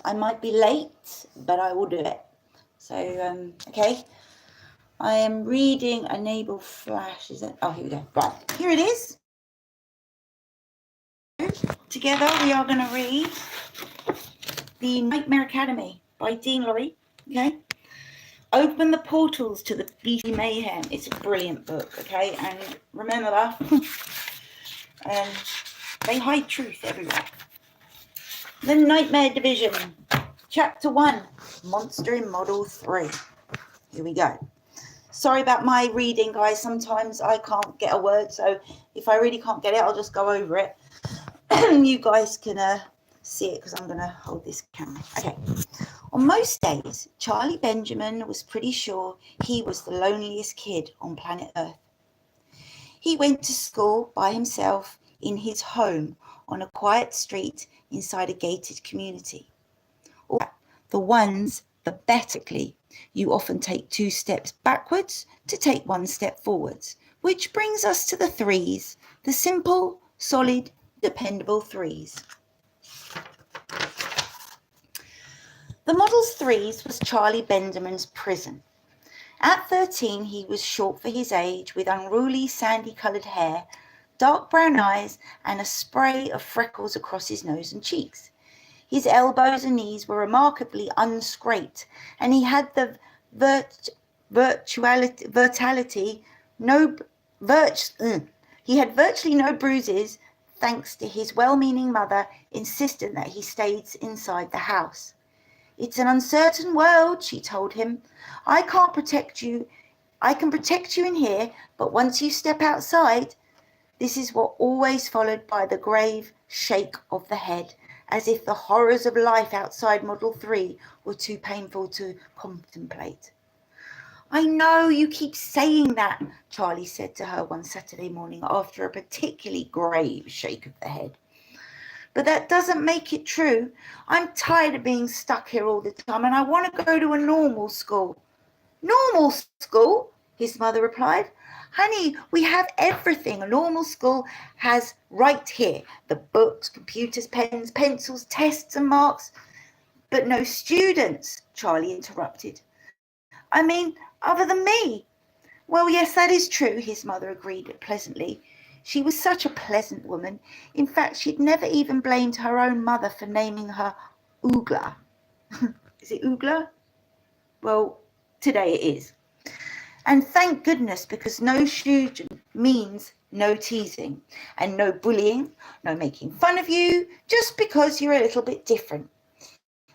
I might be late, but I will do it. So, okay. I am reading Enable Flash. Is it? Oh, here we go. Right, here it is. Together we are going to read The Nightmare Academy by Dean Lorry. Okay. Open the portals to the BT Mayhem. It's a brilliant book. Okay, and remember, they hide truth everywhere. The Nightmare Division, Chapter 1, Monster in Model 3. Here we go. Sorry about my reading, guys. Sometimes I can't get a word, so if I really can't get it, I'll just go over it. You guys can see it because I'm going to hold this camera. Okay. On most days, Charlie Benjamin was pretty sure he was the loneliest kid on planet Earth. He went to school by himself in his home on a quiet street inside a gated community. The ones, the betterly, you often take 2 steps backwards to take 1 step forwards, which brings us to the 3s, the simple, solid, dependable 3s. The Model 3s was Charlie Benjamin's prison. At 13, he was short for his age, with unruly sandy-coloured hair, dark brown eyes, and a spray of freckles across his nose and cheeks. His elbows and knees were remarkably unscraped, and he had the he had virtually no bruises, thanks to his well-meaning mother insisting that he stayed inside the house. It's an uncertain world, she told him. I can protect you in here, but once you step outside, this is what always followed by the grave shake of the head, as if the horrors of life outside Model 3 were too painful to contemplate. I know you keep saying that, Charlie said to her one Saturday morning after a particularly grave shake of the head. But that doesn't make it true. I'm tired of being stuck here all the time, and I want to go to a normal school. Normal school? His mother replied. Honey, we have everything a normal school has right here. The books, computers, pens, pencils, tests and marks. But no students, Charlie interrupted. I mean, other than me. Well, yes, that is true, his mother agreed pleasantly. She was such a pleasant woman. In fact, she'd never even blamed her own mother for naming her Oogla. Is it Oogla? Well, today it is. And thank goodness, because no student means no teasing and no bullying, no making fun of you just because you're a little bit different.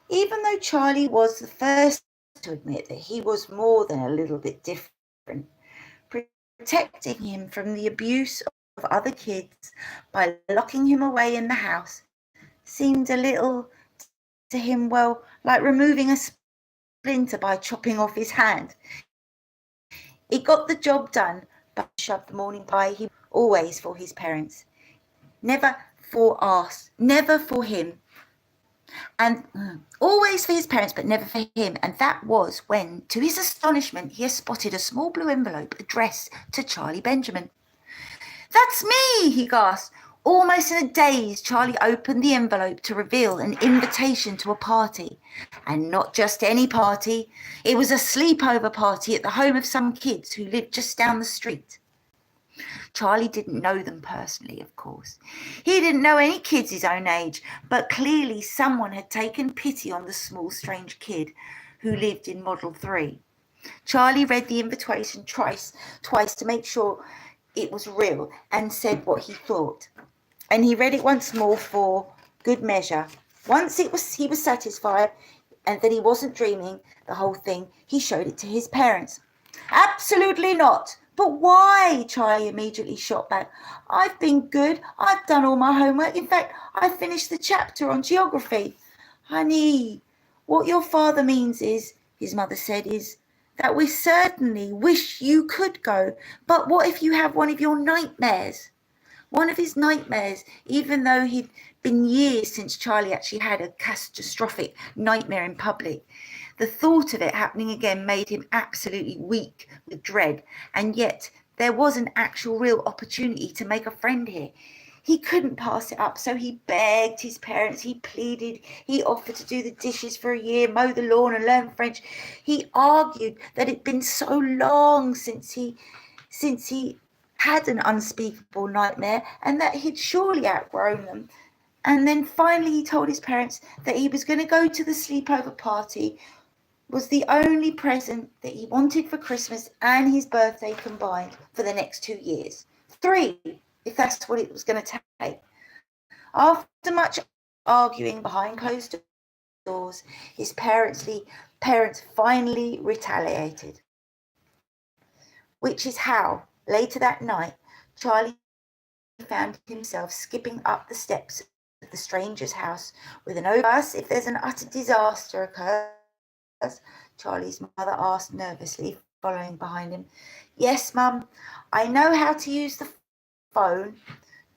Even though Charlie was the first to admit that he was more than a little bit different, protecting him from the abuse of other kids by locking him away in the house seemed a little to him, well, like removing a splinter by chopping off his hand. It got the job done, but shoved the morning pie he always for his parents. Never for us, never for him. And always for his parents, but never for him. And that was when, to his astonishment, he spotted a small blue envelope addressed to Charlie Benjamin. That's me, he gasped. Almost in a daze, Charlie opened the envelope to reveal an invitation to a party. And not just any party. It was a sleepover party at the home of some kids who lived just down the street. Charlie didn't know them personally, of course. He didn't know any kids his own age, but clearly someone had taken pity on the small, strange kid who lived in Model 3. Charlie read the invitation twice to make sure it was real and said what he thought. And he read it once more for good measure. Once he was satisfied and that he wasn't dreaming the whole thing, he showed it to his parents. Absolutely not. But why? Charlie immediately shot back. I've been good. I've done all my homework. In fact, I finished the chapter on geography. Honey, what your father means is, his mother said, is that we certainly wish you could go. But what if you have one of your nightmares? One of his nightmares, even though he'd been years since Charlie actually had a catastrophic nightmare in public. The thought of it happening again made him absolutely weak with dread, and yet there was an actual real opportunity to make a friend here. He couldn't pass it up, so he begged his parents, he pleaded, he offered to do the dishes for a year, mow the lawn and learn French. He argued that it'd been so long since he had an unspeakable nightmare and that he'd surely outgrown them. And then finally he told his parents that he was going to go to the sleepover party, was the only present that he wanted for Christmas and his birthday combined for the next 2 years. 3, if that's what it was going to take. After much arguing behind closed doors, his parents finally retaliated. Which is how, later that night, Charlie found himself skipping up the steps of the stranger's house with an overpass if there's an utter disaster occurs. Charlie's mother asked nervously, following behind him. Yes, Mum, I know how to use the phone.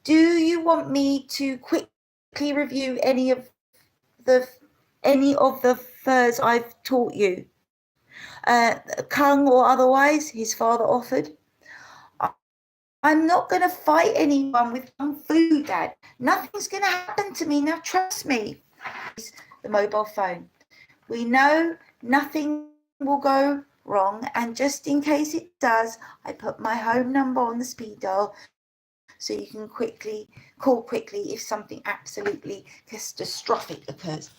Do you want me to quickly review any of the furs I've taught you? Kung or otherwise, his father offered. I'm not going to fight anyone with kung fu, Dad. Nothing's going to happen to me. Now, trust me. The mobile phone. We know nothing will go wrong, and just in case it does, I put my home number on the speed dial so you can call quickly if something absolutely catastrophic occurs.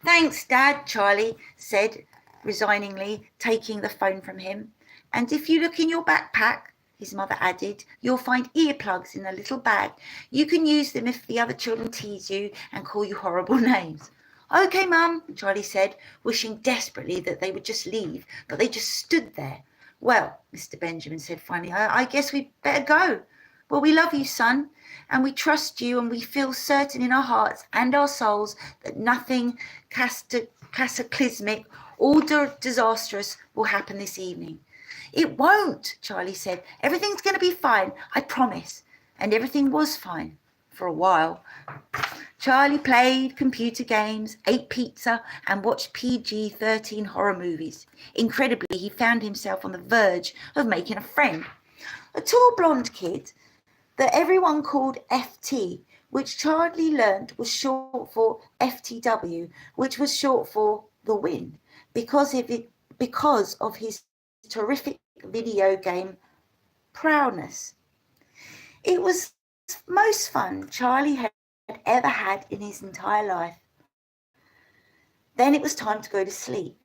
Thanks, Dad, Charlie said resigningly, taking the phone from him. And if you look in your backpack, his mother added, you'll find earplugs in a little bag. You can use them if the other children tease you and call you horrible names. Okay, Mum, Charlie said, wishing desperately that they would just leave, but they just stood there. Well, Mr. Benjamin said finally, I guess we'd better go. Well, we love you, son, and we trust you, and we feel certain in our hearts and our souls that nothing cataclysmic or disastrous will happen this evening. It won't, Charlie said. Everything's going to be fine, I promise. And everything was fine for a while. Charlie played computer games, ate pizza, and watched PG-13 horror movies. Incredibly, he found himself on the verge of making a friend. A tall blonde kid that everyone called FT, which Charlie learnt was short for FTW, which was short for The Win, because of his terrific video game prowess. It was most fun Charlie had ever had in his entire life. Then it was time to go to sleep.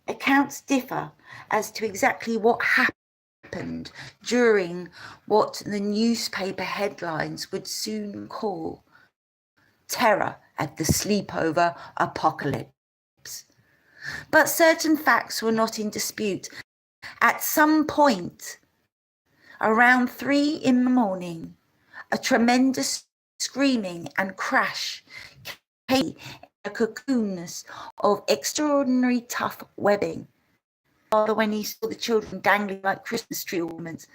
Accounts differ as to exactly what happened during what the newspaper headlines would soon call terror at the sleepover apocalypse. But certain facts were not in dispute. At some point, around 3 a.m, a tremendous screaming and crash came in a cocoonness of extraordinary tough webbing. When he saw the children dangling like Christmas tree ornaments.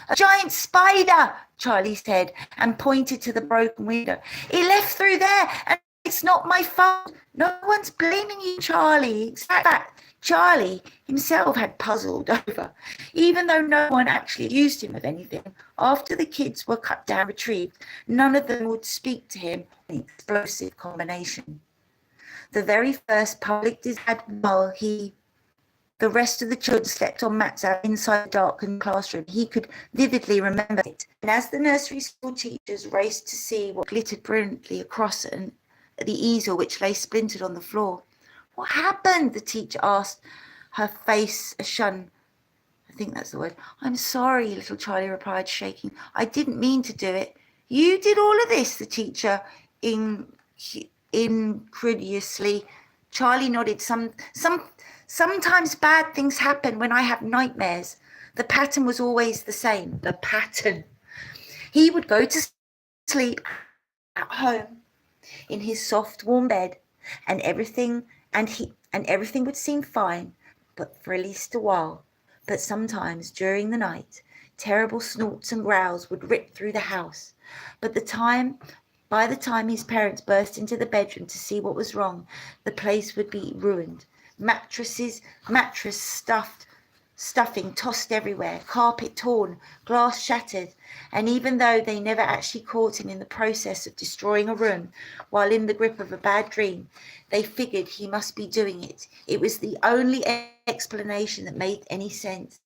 A giant spider, Charlie said, and pointed to the broken window. It left through there, and it's not my fault. No one's blaming you, Charlie. In fact, Charlie himself had puzzled over, even though no one actually accused him of anything. After the kids were cut down and retrieved, none of them would speak to him in explosive combination. The very first public disaster while the rest of the children slept on mats out inside the darkened classroom. He could vividly remember it. And as the nursery school teachers raced to see what glittered brilliantly across the easel which lay splintered on the floor. What happened? The teacher asked, her face ashun. I think that's the word. I'm sorry, little Charlie replied, shaking. I didn't mean to do it. You did all of this, the teacher incredulously. Charlie nodded. Sometimes bad things happen when I have nightmares. The pattern was always the same. The pattern. He would go to sleep at home in his soft, warm bed, and everything would seem fine, but for at least a while. But sometimes during the night, terrible snorts and growls would rip through the house. By the time his parents burst into the bedroom to see what was wrong, the place would be ruined. Mattress stuffed stuffing tossed everywhere, carpet torn, glass shattered, and even though they never actually caught him in the process of destroying a room while in the grip of a bad dream, they figured he must be doing it. It was the only explanation that made any sense.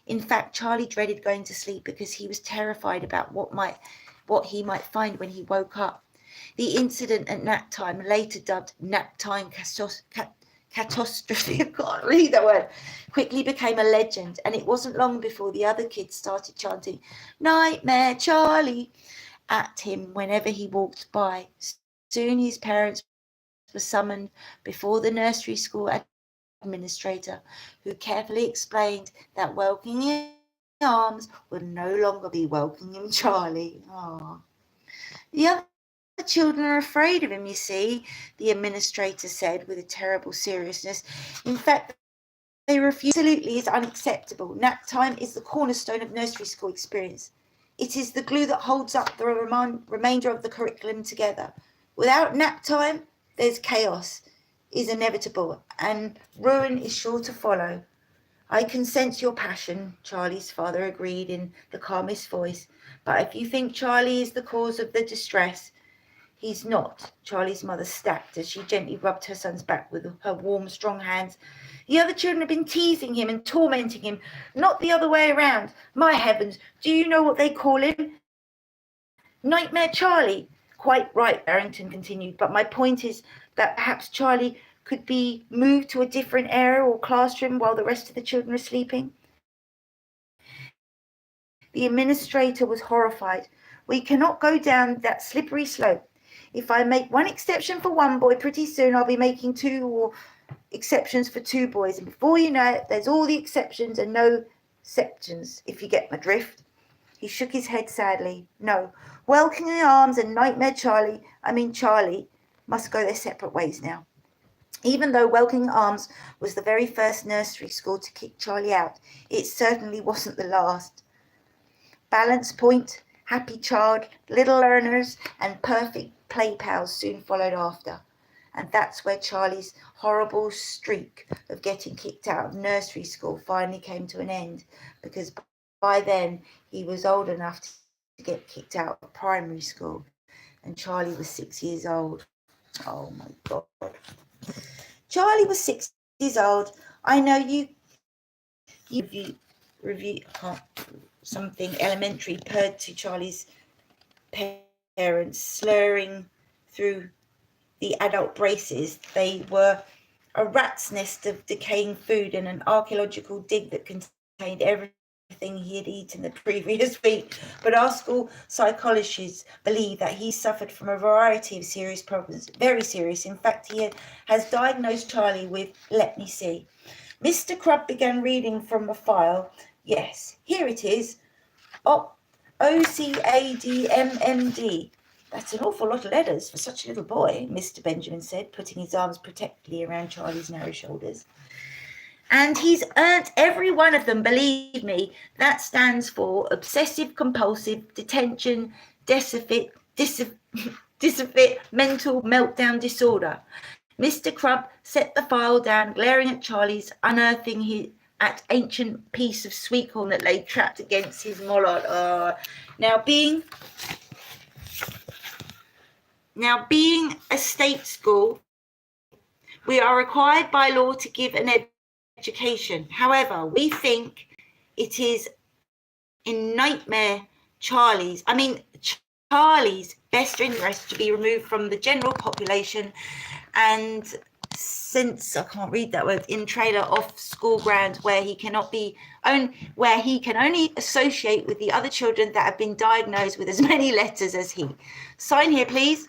In fact, Charlie dreaded going to sleep because he was terrified about what he might find when he woke up. The incident at nap time, later dubbed nap time catastrophe, I can't read that word, quickly became a legend, and it wasn't long before the other kids started chanting "Nightmare Charlie" at him whenever he walked by. Soon his parents were summoned before the nursery school administrator, who carefully explained that welcoming arms would no longer be welcoming Charlie. Aww. The other children are afraid of him, you see, the administrator said with a terrible seriousness. In fact, they refuse. Absolutely is unacceptable. Nap time is the cornerstone of nursery school experience. It is the glue that holds up the remainder of the curriculum together. Without nap time, there's chaos is inevitable, and ruin is sure to follow. I can sense your passion, Charlie's father agreed in the calmest voice. But if you think Charlie is the cause of the distress, he's not, Charlie's mother snapped as she gently rubbed her son's back with her warm, strong hands. The other children have been teasing him and tormenting him, not the other way around. My heavens, do you know what they call him? Nightmare Charlie. Quite right, Barrington continued, but my point is that perhaps Charlie could be moved to a different area or classroom while the rest of the children are sleeping. The administrator was horrified. We cannot go down that slippery slope. If I make one exception for one boy, pretty soon I'll be making two exceptions for two boys. And before you know it, there's all the exceptions and no exceptions, if you get my drift. He shook his head sadly. No, welcoming arms and Nightmare Charlie, Charlie, must go their separate ways now. Even though Welcoming Arms was the very first nursery school to kick Charlie out, it certainly wasn't the last. Balance Point, Happy Child, Little Learners, and Perfect Play Pals soon followed after. And that's where Charlie's horrible streak of getting kicked out of nursery school finally came to an end, because by then he was old enough to get kicked out of primary school, and Charlie was 6 years old. Oh my God. Charlie was 6 years old. I know you review something elementary purred to Charlie's parents, slurring through the adult braces. They were a rat's nest of decaying food and an archaeological dig that contained everything he had eaten the previous week. But our school psychologists believe that he suffered from a variety of serious problems, very serious. In fact, he has diagnosed Charlie with, let me see. Mr. Crubb began reading from a file. Yes, here it is. OCADMMD. That's an awful lot of letters for such a little boy, Mr. Benjamin said, putting his arms protectively around Charlie's narrow shoulders. And he's earned every one of them, believe me. That stands for obsessive compulsive detention deficit mental meltdown disorder. Mr. Crubb set the file down, glaring at Charlie's, unearthing at ancient piece of sweet corn that lay trapped against his mollard. Now being a state school, we are required by law to give an education. However, we think it is in Charlie's best interest to be removed from the general population, and since I can't read that word, in trailer off school ground where he can only associate with the other children that have been diagnosed with as many letters as he. Sign here, please.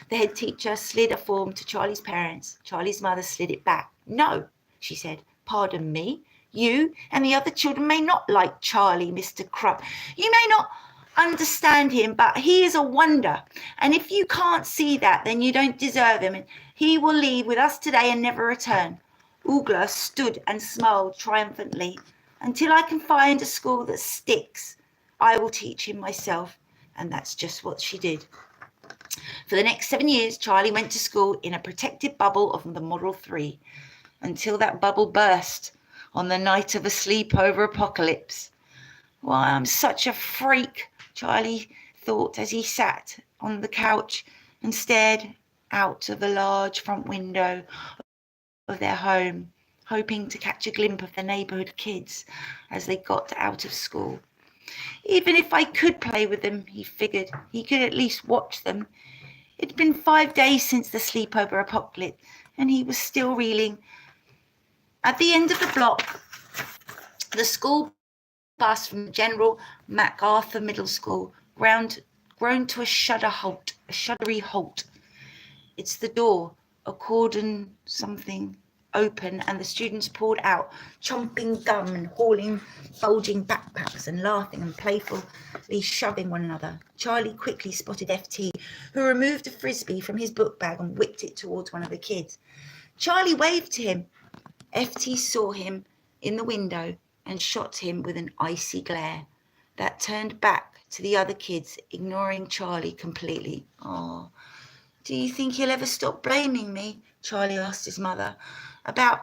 The head teacher slid a form to Charlie's parents. Charlie's mother slid it back. No, she said. Pardon me. You and the other children may not like Charlie, Mr. Crubb. You may not understand him, but he is a wonder. And if you can't see that, then you don't deserve him. And he will leave with us today and never return. Oogla stood and smiled triumphantly. Until I can find a school that sticks, I will teach him myself. And that's just what she did. For the next 7 years, Charlie went to school in a protected bubble of the Model 3, until that bubble burst. on the night of a sleepover apocalypse. Why, I'm such a freak, Charlie thought as he sat on the couch and stared out of the large front window of their home, hoping to catch a glimpse of the neighbourhood kids as they got out of school. Even if I could play with them, he figured, he could at least watch them. It'd been 5 days since the sleepover apocalypse, and he was still reeling. At the end of the block, the school bus from General MacArthur Middle School grown to a shuddery halt. It's the door, a cordon something open, and the students poured out, chomping gum and hauling bulging backpacks and laughing and playfully shoving one another. Charlie quickly spotted FT, who removed a frisbee from his book bag and whipped it towards one of the kids. Charlie waved to him. FT saw him in the window and shot him with an icy glare that turned back to the other kids, ignoring Charlie completely. "Oh, do you think he'll ever stop blaming me?" Charlie asked his mother. "About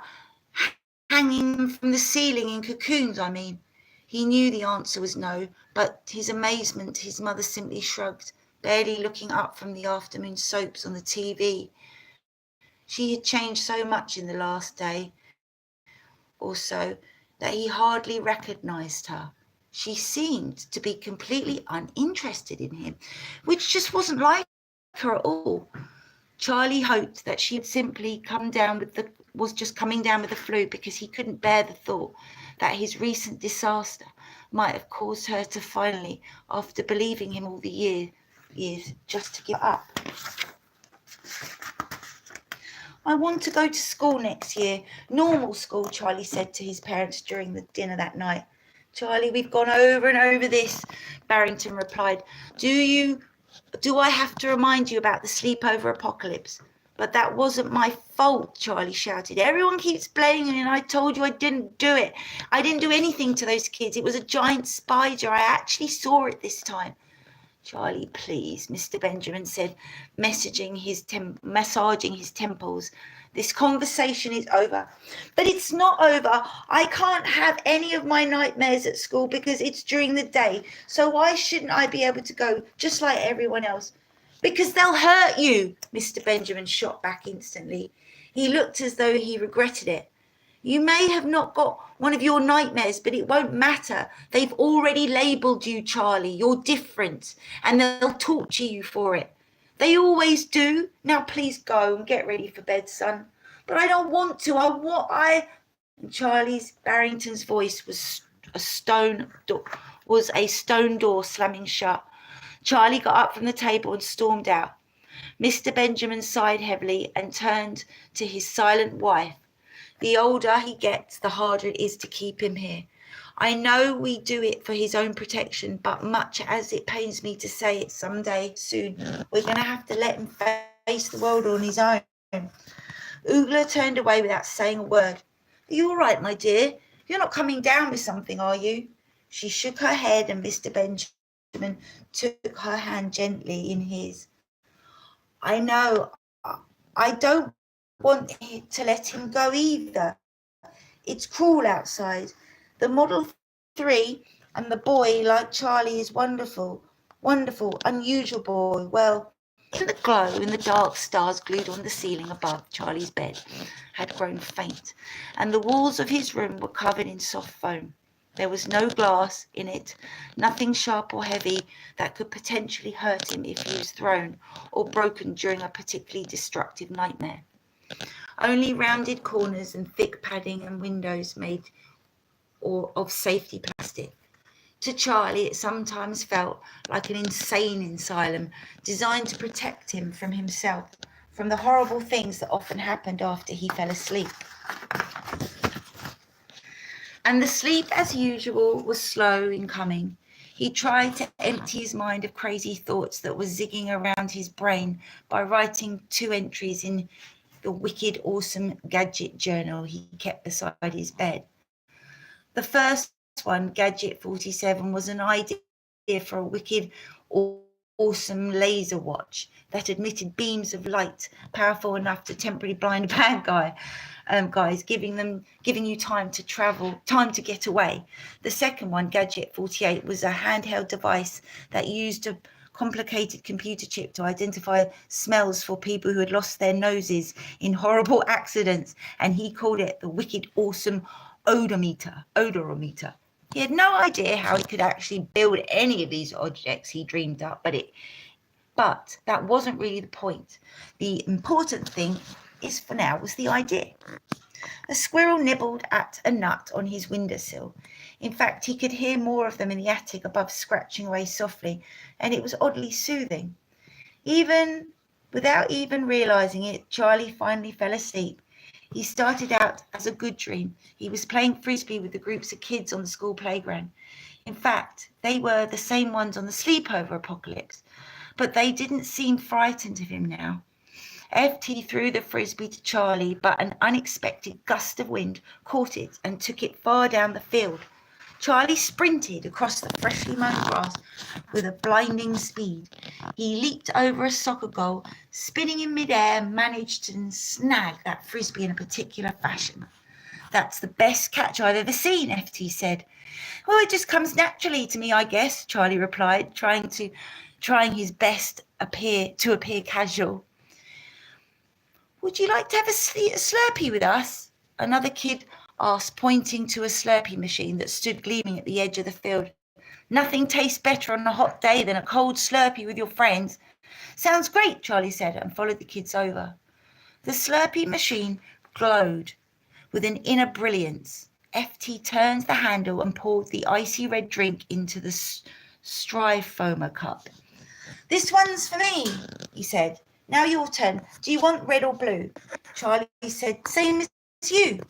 hanging from the ceiling in cocoons, I mean." He knew the answer was no, but to his amazement, his mother simply shrugged, barely looking up from the afternoon soaps on the TV. She had changed so much in the last day or so that he hardly recognised her. She seemed to be completely uninterested in him, which just wasn't like her at all. Charlie hoped that she had simply was just coming down with the flu, because he couldn't bear the thought that his recent disaster might have caused her to finally, after believing him all the years, just to give up. "I want to go to school next year, normal school," Charlie said to his parents during the dinner that night. "Charlie, we've gone over and over this," Barrington replied. Do I have to remind you about the sleepover apocalypse?" "But that wasn't my fault," Charlie shouted. "Everyone keeps blaming me, and I told you I didn't do it. I didn't do anything to those kids. It was a giant spider. I actually saw it this time." "Charlie, please," Mr. Benjamin said, massaging his temples. "This conversation is over." "But it's not over. I can't have any of my nightmares at school because it's during the day. So why shouldn't I be able to go just like everyone else?" "Because they'll hurt you," Mr. Benjamin shot back instantly. He looked as though he regretted it. "You may have not got one of your nightmares, but it won't matter. They've already labelled you, Charlie. You're different, and they'll torture you for it. They always do. Now please go and get ready for bed, son." "But I don't want to. And Barrington's voice was a stone door slamming shut. Charlie got up from the table and stormed out. Mr. Benjamin sighed heavily and turned to his silent wife. "The older he gets, the harder it is to keep him here. I know we do it for his own protection, but much as it pains me to say it, someday soon we're going to have to let him face the world on his own." Oogla turned away without saying a word. "Are you all right, my dear? You're not coming down with something, are you?" She shook her head, and Mr. Benjamin took her hand gently in his. "I know. I don't want to let him go either. It's cruel outside. The Model 3 and the boy like Charlie is wonderful, unusual boy. Well," in the glow, in the dark stars glued on the ceiling above Charlie's bed had grown faint, and the walls of his room were covered in soft foam. There was no glass in it, nothing sharp or heavy that could potentially hurt him if he was thrown or broken during a particularly destructive nightmare. Only rounded corners and thick padding and windows made of safety plastic. To Charlie, it sometimes felt like an insane asylum designed to protect him from himself, from the horrible things that often happened after he fell asleep. And the sleep, as usual, was slow in coming. He tried to empty his mind of crazy thoughts that were zigging around his brain by writing 2 entries in the wicked awesome gadget journal he kept beside his bed. The first one, Gadget 47, was an idea for a wicked awesome laser watch that emitted beams of light powerful enough to temporarily blind bad guys, giving you time to get away. The second one, Gadget 48, was a handheld device that used a complicated computer chip to identify smells for people who had lost their noses in horrible accidents, and he called it the wicked awesome odorometer. He had no idea how he could actually build any of these objects he dreamed up, but that wasn't really the point. The important thing for now was the idea. A squirrel nibbled at a nut on his windowsill. In fact, he could hear more of them in the attic above, scratching away softly, and it was oddly soothing. Without even realizing it, Charlie finally fell asleep. He started out as a good dream. He was playing frisbee with the groups of kids on the school playground. In fact, they were the same ones on the sleepover apocalypse, but they didn't seem frightened of him now. FT threw the frisbee to Charlie, but an unexpected gust of wind caught it and took it far down the field. Charlie sprinted across the freshly mown grass with a blinding speed. He leaped over a soccer goal, spinning in midair, and managed to snag that frisbee in a particular fashion. "That's the best catch I've ever seen," FT said. "Well, it just comes naturally to me, I guess," Charlie replied, trying his best to appear casual. "Would you like to have a Slurpee with us?" another kid asked, pointing to a Slurpee machine that stood gleaming at the edge of the field. "Nothing tastes better on a hot day than a cold Slurpee with your friends." "Sounds great," Charlie said, and followed the kids over. The Slurpee machine glowed with an inner brilliance. FT turned the handle and poured the icy red drink into the Styrofoam cup. "This one's for me," he said. "Now your turn. Do you want red or blue?" Charlie said, "Same as you."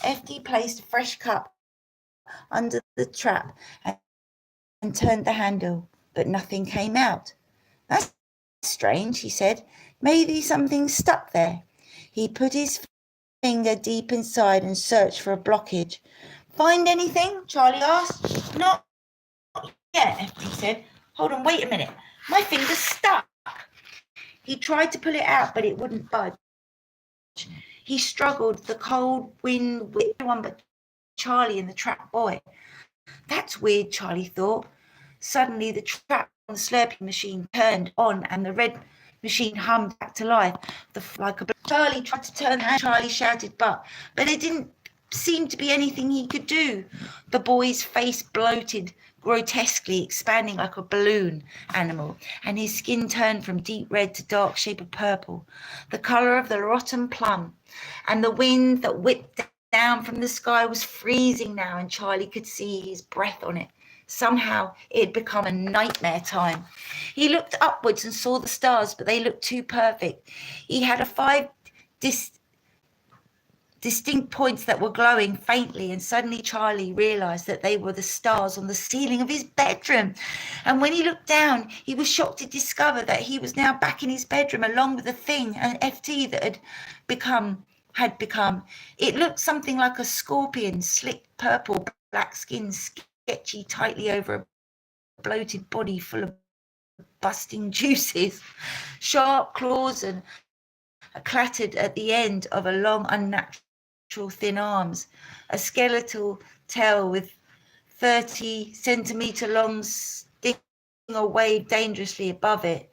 FT placed a fresh cup under the trap and turned the handle, but nothing came out. "That's strange," he said. "Maybe something stuck there." He put his finger deep inside and searched for a blockage. "Find anything?" Charlie asked. "Not yet," FT said. "Hold on, wait a minute. My finger's stuck." He tried to pull it out, but it wouldn't budge. He struggled. The cold wind whipped everyone but Charlie and the trap boy. "That's weird," Charlie thought. Suddenly, the trap on the Slurpee machine turned on and the red machine hummed back to life. Charlie tried to turn the hand. Charlie shouted, but there didn't seem to be anything he could do. The boy's face bloated, grotesquely expanding like a balloon animal, and his skin turned from deep red to dark shade of purple, the colour of the rotten plum. And the wind that whipped down from the sky was freezing now, and Charlie could see his breath on it. Somehow it had become a nightmare time. He looked upwards and saw the stars, but they looked too perfect. He had 5 distinct points that were glowing faintly, and suddenly Charlie realised that they were the stars on the ceiling of his bedroom. And when he looked down, he was shocked to discover that he was now back in his bedroom along with the thing, an FT that had become. It looked something like a scorpion, slick purple, black skin, sketchy tightly over a bloated body full of busting juices, sharp claws and clattered at the end of a long, unnatural thin arms, a skeletal tail with 30-centimetre long sting or waved dangerously above it,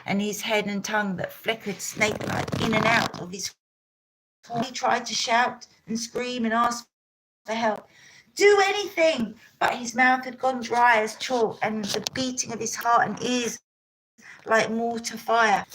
and his head and tongue that flickered snake-like in and out of his. He tried to shout and scream and ask for help. "Do anything!" But his mouth had gone dry as chalk, and the beating of his heart and ears like mortar fire.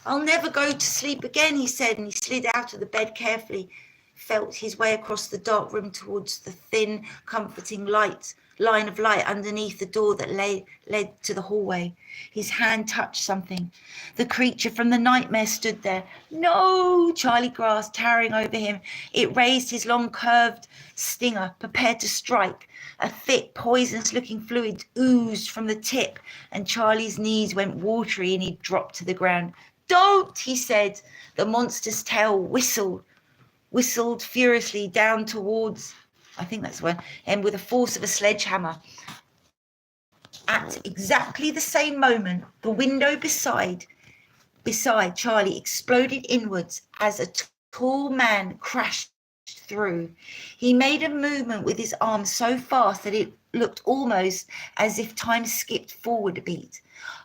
"I'll never go to sleep again," he said, and he slid out of the bed carefully, felt his way across the dark room towards the thin, comforting line of light underneath the door that led to the hallway. His hand touched something. The creature from the nightmare stood there. "No!" Charlie gasped, towering over him. It raised his long curved stinger, prepared to strike. A thick, poisonous-looking fluid oozed from the tip, and Charlie's knees went watery and he dropped to the ground. "Don't!" he said. The monster's tail whistled furiously down towards, I think that's the one, and with the force of a sledgehammer. At exactly the same moment, the window beside Charlie exploded inwards as a tall man crashed through. He made a movement with his arm so fast that it looked almost as if time skipped forward a beat.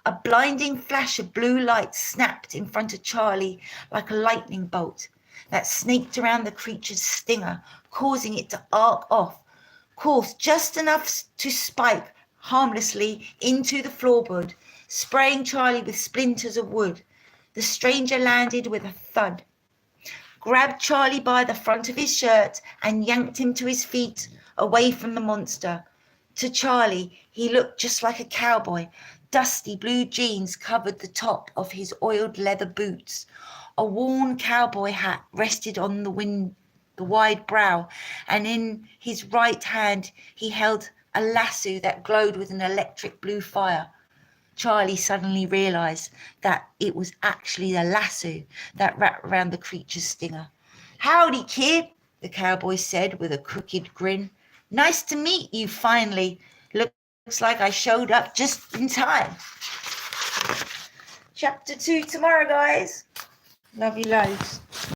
A blinding flash of blue light snapped in front of Charlie like a lightning bolt that snaked around the creature's stinger, causing it to arc off course just enough to spike harmlessly into the floorboard, spraying Charlie with splinters of wood. The stranger landed with a thud, grabbed Charlie by the front of his shirt and yanked him to his feet, away from the monster. To Charlie, he looked just like a cowboy. Dusty blue jeans covered the top of his oiled leather boots. A worn cowboy hat rested on the wide brow, and in his right hand he held a lasso that glowed with an electric blue fire. Charlie suddenly realized that it was actually the lasso that wrapped around the creature's stinger. "Howdy, kid," the cowboy said with a crooked grin. "Nice to meet you finally. Looks like I showed up just in time." Chapter 2 tomorrow, guys. Love you loads.